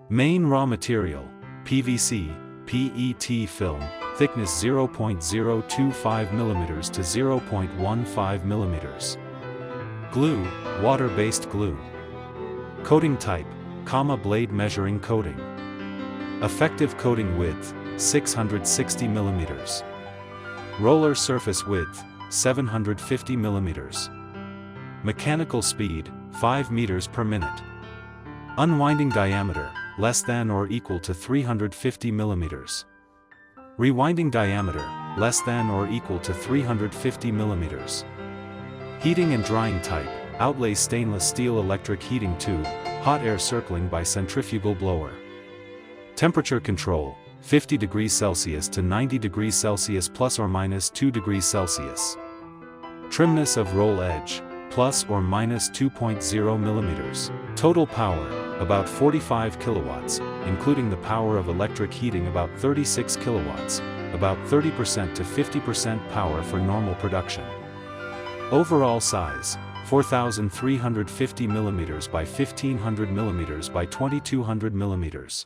Main raw material, PVC, PET film, thickness 0.025 mm to 0.15 mm. Glue, water-based glue. Coating type, blade measuring coating. Effective coating width, 660 mm. Roller surface width, 750 mm. Mechanical speed, 5 meters per minute. Unwinding diameter, less than or equal to 350 mm. Rewinding diameter, less than or equal to 350 mm. Heating and drying type, outlay stainless steel electric heating tube, hot air circling by centrifugal blower. Temperature control, 50 degrees Celsius to 90 degrees Celsius plus or minus 2 degrees Celsius. Trimness of roll edge, plus or minus 2.0 millimeters. Total power, about 45 kilowatts, including the power of electric heating about 36 kilowatts, about 30% to 50% power for normal production. Overall size, 4,350 millimeters by 1,500 millimeters by 2,200 millimeters.